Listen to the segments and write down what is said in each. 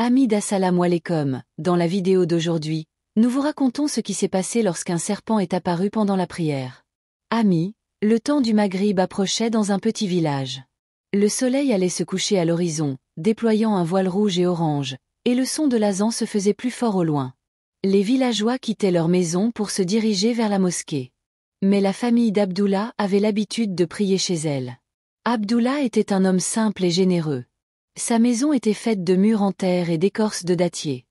Amis d'Assalamu alaikum, dans la vidéo d'aujourd'hui, nous vous racontons ce qui s'est passé lorsqu'un serpent est apparu pendant la prière. Amis, le temps du Maghrib approchait dans un petit village. Le soleil allait se coucher à l'horizon, déployant un voile rouge et orange, et le son de l'azan se faisait plus fort au loin. Les villageois quittaient leur maison pour se diriger vers la mosquée. Mais la famille d'Abdullah avait l'habitude de prier chez elle. Abdullah était un homme simple et généreux. Sa maison était faite de murs en terre et d'écorce de dattier.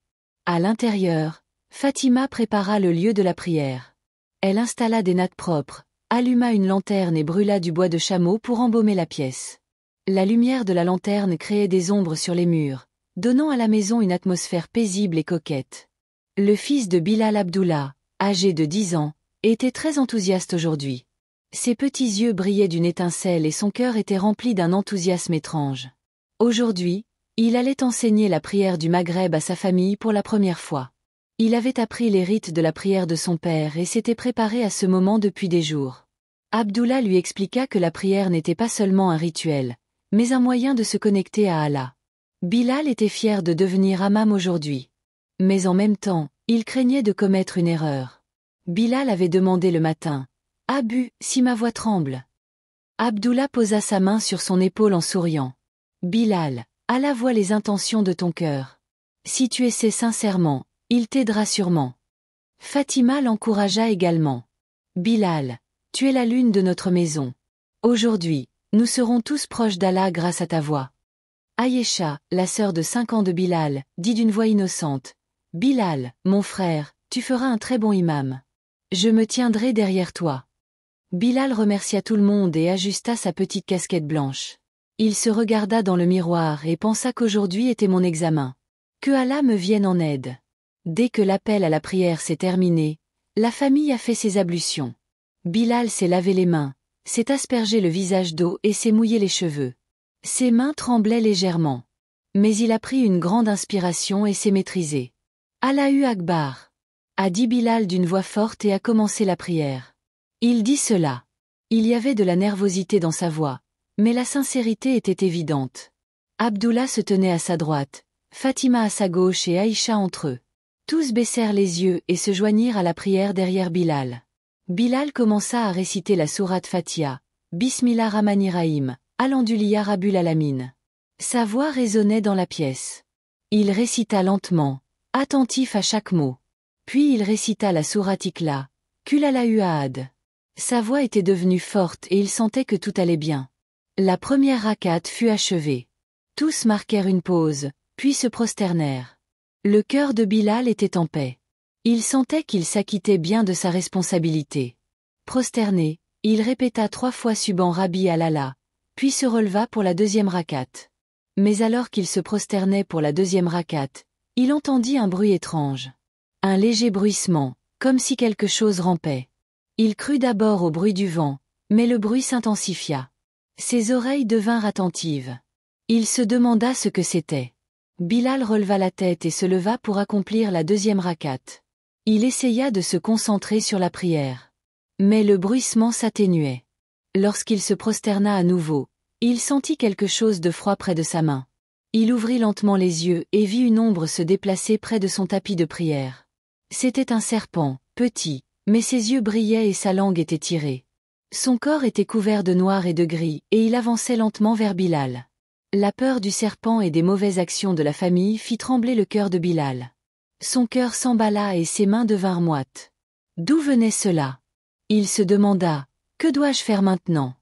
À l'intérieur, Fatima prépara le lieu de la prière. Elle installa des nattes propres, alluma une lanterne et brûla du bois de chameau pour embaumer la pièce. La lumière de la lanterne créait des ombres sur les murs, donnant à la maison une atmosphère paisible et coquette. Le fils de Bilal Abdullah, âgé de 10 ans, était très enthousiaste aujourd'hui. Ses petits yeux brillaient d'une étincelle et son cœur était rempli d'un enthousiasme étrange. Aujourd'hui, il allait enseigner la prière du Maghreb à sa famille pour la première fois. Il avait appris les rites de la prière de son père et s'était préparé à ce moment depuis des jours. Abdullah lui expliqua que la prière n'était pas seulement un rituel, mais un moyen de se connecter à Allah. Bilal était fier de devenir imam aujourd'hui. Mais en même temps, il craignait de commettre une erreur. Bilal avait demandé le matin, « Abu, si ma voix tremble ?» Abdullah posa sa main sur son épaule en souriant. « Bilal, Allah voit les intentions de ton cœur. Si tu essaies sincèrement, il t'aidera sûrement. » Fatima l'encouragea également. « Bilal, tu es la lune de notre maison. Aujourd'hui, nous serons tous proches d'Allah grâce à ta voix. » Ayesha, la sœur de 5 ans de Bilal, dit d'une voix innocente, « Bilal, mon frère, tu feras un très bon imam. Je me tiendrai derrière toi. » Bilal remercia tout le monde et ajusta sa petite casquette blanche. Il se regarda dans le miroir et pensa qu'aujourd'hui était mon examen. Que Allah me vienne en aide. Dès que l'appel à la prière s'est terminé, la famille a fait ses ablutions. Bilal s'est lavé les mains, s'est aspergé le visage d'eau et s'est mouillé les cheveux. Ses mains tremblaient légèrement. Mais il a pris une grande inspiration et s'est maîtrisé. « Allahu Akbar » a dit Bilal d'une voix forte et a commencé la prière. Il dit cela. Il y avait de la nervosité dans sa voix, mais la sincérité était évidente. Abdullah se tenait à sa droite, Fatima à sa gauche et Aïcha entre eux. Tous baissèrent les yeux et se joignirent à la prière derrière Bilal. Bilal commença à réciter la sourate Fatiha, Bismillah Rahmanir Rahim, Alhamdulillah Rabbil Alamin. Sa voix résonnait dans la pièce. Il récita lentement, attentif à chaque mot. Puis il récita la sourate Ikhlas, Qul Huwallahu Ahad. Sa voix était devenue forte et il sentait que tout allait bien. La première rakat fut achevée. Tous marquèrent une pause, puis se prosternèrent. Le cœur de Bilal était en paix. Il sentait qu'il s'acquittait bien de sa responsabilité. Prosterné, il répéta 3 fois Subhan Rabbi al-Ala, puis se releva pour la deuxième rakat. Mais alors qu'il se prosternait pour la deuxième rakat, il entendit un bruit étrange. Un léger bruissement, comme si quelque chose rampait. Il crut d'abord au bruit du vent, mais le bruit s'intensifia. Ses oreilles devinrent attentives. Il se demanda ce que c'était. Bilal releva la tête et se leva pour accomplir la deuxième rakat. Il essaya de se concentrer sur la prière. Mais le bruissement s'atténuait. Lorsqu'il se prosterna à nouveau, il sentit quelque chose de froid près de sa main. Il ouvrit lentement les yeux et vit une ombre se déplacer près de son tapis de prière. C'était un serpent, petit, mais ses yeux brillaient et sa langue était tirée. Son corps était couvert de noir et de gris, et il avançait lentement vers Bilal. La peur du serpent et des mauvaises actions de la famille fit trembler le cœur de Bilal. Son cœur s'emballa et ses mains devinrent moites. D'où venait cela? Il se demanda, que dois-je faire maintenant?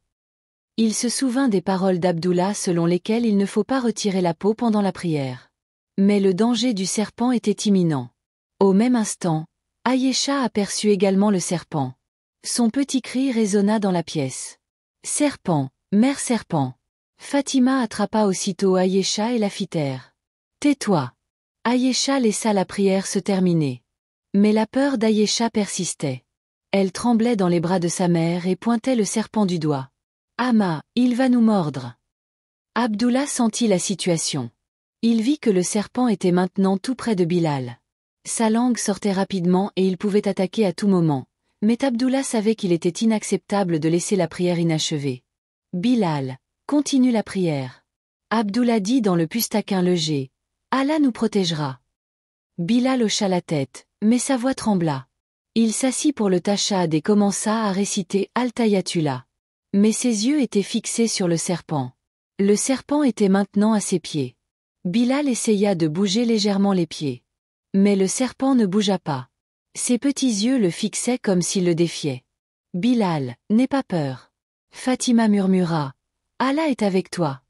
Il se souvint des paroles d'Abdullah selon lesquelles il ne faut pas retirer la peau pendant la prière. Mais le danger du serpent était imminent. Au même instant, Ayesha aperçut également le serpent. Son petit cri résonna dans la pièce. « Serpent, mère serpent !» Fatima attrapa aussitôt Ayesha et la fit taire. « Tais-toi !» Ayesha laissa la prière se terminer. Mais la peur d'Ayesha persistait. Elle tremblait dans les bras de sa mère et pointait le serpent du doigt. « Amma, il va nous mordre !» Abdullah sentit la situation. Il vit que le serpent était maintenant tout près de Bilal. Sa langue sortait rapidement et il pouvait attaquer à tout moment. Mais Abdullah savait qu'il était inacceptable de laisser la prière inachevée. « Bilal, continue la prière. » Abdullah dit dans le pustaquin léger, Allah nous protégera. Bilal hocha la tête, mais sa voix trembla. Il s'assit pour le tashahhud et commença à réciter Al-Tayatullah. Mais ses yeux étaient fixés sur le serpent. Le serpent était maintenant à ses pieds. Bilal essaya de bouger légèrement les pieds. Mais le serpent ne bougea pas. Ses petits yeux le fixaient comme s'il le défiait. Bilal, n'aie pas peur. Fatima murmura. Allah est avec toi.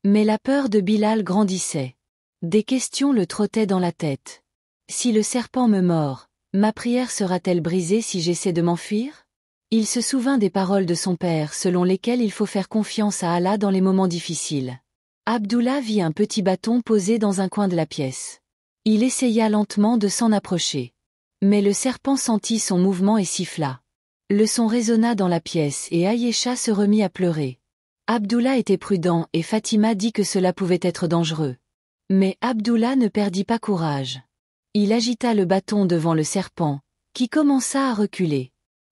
Mais la peur de Bilal grandissait. Des questions le trottaient dans la tête. Si le serpent me mord, ma prière sera-t-elle brisée si j'essaie de m'enfuir? Il se souvint des paroles de son père selon lesquelles il faut faire confiance à Allah dans les moments difficiles. Abdullah vit un petit bâton posé dans un coin de la pièce. Il essaya lentement de s'en approcher. Mais le serpent sentit son mouvement et siffla. Le son résonna dans la pièce et Aïcha se remit à pleurer. Abdullah était prudent et Fatima dit que cela pouvait être dangereux. Mais Abdullah ne perdit pas courage. Il agita le bâton devant le serpent, qui commença à reculer.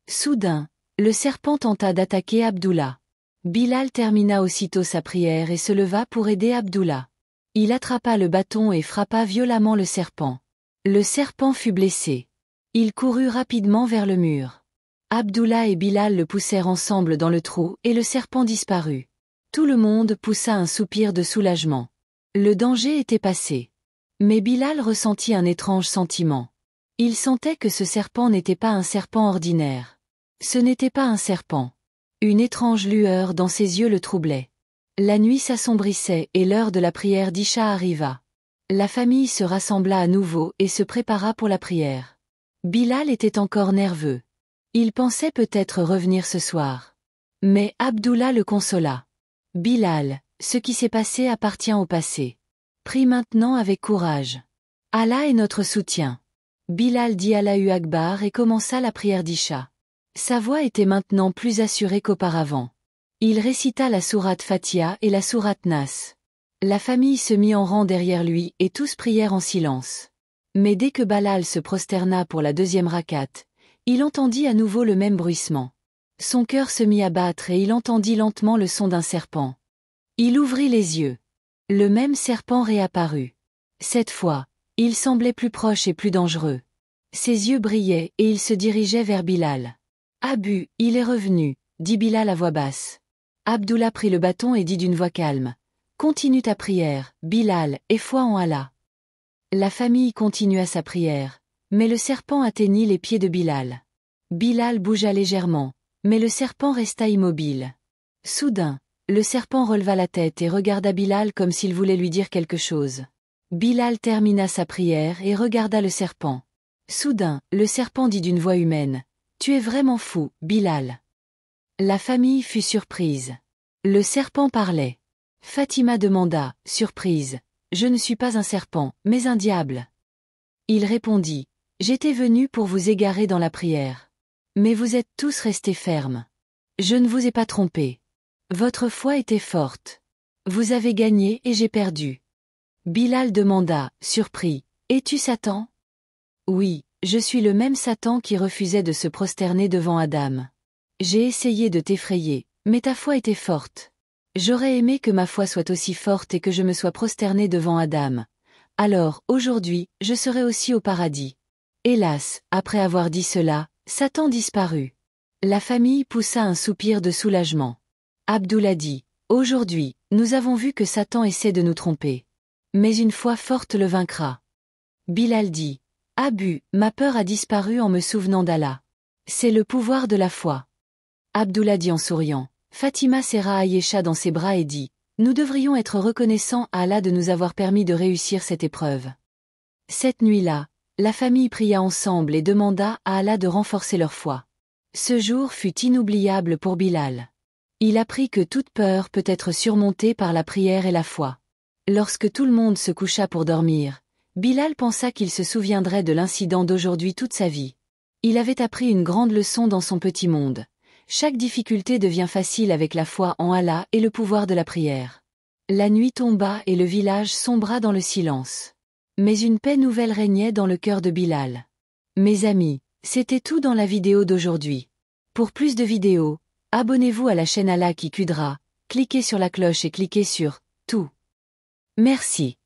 Soudain, le serpent tenta d'attaquer Abdullah. Bilal termina aussitôt sa prière et se leva pour aider Abdullah. Il attrapa le bâton et frappa violemment le serpent. Le serpent fut blessé. Il courut rapidement vers le mur. Abdullah et Bilal le poussèrent ensemble dans le trou et le serpent disparut. Tout le monde poussa un soupir de soulagement. Le danger était passé. Mais Bilal ressentit un étrange sentiment. Il sentait que ce serpent n'était pas un serpent ordinaire. Ce n'était pas un serpent. Une étrange lueur dans ses yeux le troublait. La nuit s'assombrissait et l'heure de la prière d'Isha arriva. La famille se rassembla à nouveau et se prépara pour la prière. Bilal était encore nerveux. Il pensait peut-être revenir ce soir. Mais Abdullah le consola. Bilal, ce qui s'est passé appartient au passé. Prie maintenant avec courage. Allah est notre soutien. Bilal dit Allahu Akbar et commença la prière d'Isha. Sa voix était maintenant plus assurée qu'auparavant. Il récita la sourate Fatiha et la sourate Nas. La famille se mit en rang derrière lui et tous prièrent en silence. Mais dès que Bilal se prosterna pour la deuxième rakate, il entendit à nouveau le même bruissement. Son cœur se mit à battre et il entendit lentement le son d'un serpent. Il ouvrit les yeux. Le même serpent réapparut. Cette fois, il semblait plus proche et plus dangereux. Ses yeux brillaient et il se dirigeait vers Bilal. « Abu, il est revenu », dit Bilal à voix basse. Abdullah prit le bâton et dit d'une voix calme. « Continue ta prière, Bilal, et foi en Allah. » La famille continua sa prière, mais le serpent atteignit les pieds de Bilal. Bilal bougea légèrement, mais le serpent resta immobile. Soudain, le serpent releva la tête et regarda Bilal comme s'il voulait lui dire quelque chose. Bilal termina sa prière et regarda le serpent. Soudain, le serpent dit d'une voix humaine. « Tu es vraiment fou, Bilal. » La famille fut surprise. Le serpent parlait. Fatima demanda, surprise. « Je ne suis pas un serpent, mais un diable. » Il répondit. « J'étais venu pour vous égarer dans la prière. Mais vous êtes tous restés fermes. Je ne vous ai pas trompé. Votre foi était forte. Vous avez gagné et j'ai perdu. » Bilal demanda, surpris. « Es-tu Satan ?» Oui, je suis le même Satan qui refusait de se prosterner devant Adam. J'ai essayé de t'effrayer, mais ta foi était forte. J'aurais aimé que ma foi soit aussi forte et que je me sois prosterné devant Adam. Alors, aujourd'hui, je serai aussi au paradis. Hélas, après avoir dit cela, Satan disparut. La famille poussa un soupir de soulagement. Abdullah dit, « Aujourd'hui, nous avons vu que Satan essaie de nous tromper. Mais une foi forte le vaincra. » Bilal dit, « Abu, ma peur a disparu en me souvenant d'Allah. C'est le pouvoir de la foi. » Abdullah dit en souriant. Fatima serra Aïcha dans ses bras et dit, « Nous devrions être reconnaissants à Allah de nous avoir permis de réussir cette épreuve. » Cette nuit-là, la famille pria ensemble et demanda à Allah de renforcer leur foi. Ce jour fut inoubliable pour Bilal. Il apprit que toute peur peut être surmontée par la prière et la foi. Lorsque tout le monde se coucha pour dormir, Bilal pensa qu'il se souviendrait de l'incident d'aujourd'hui toute sa vie. Il avait appris une grande leçon dans son petit monde. Chaque difficulté devient facile avec la foi en Allah et le pouvoir de la prière. La nuit tomba et le village sombra dans le silence. Mais une paix nouvelle régnait dans le cœur de Bilal. Mes amis, c'était tout dans la vidéo d'aujourd'hui. Pour plus de vidéos, abonnez-vous à la chaîne Allah qui Qudra, cliquez sur la cloche et cliquez sur « Tout ». Merci.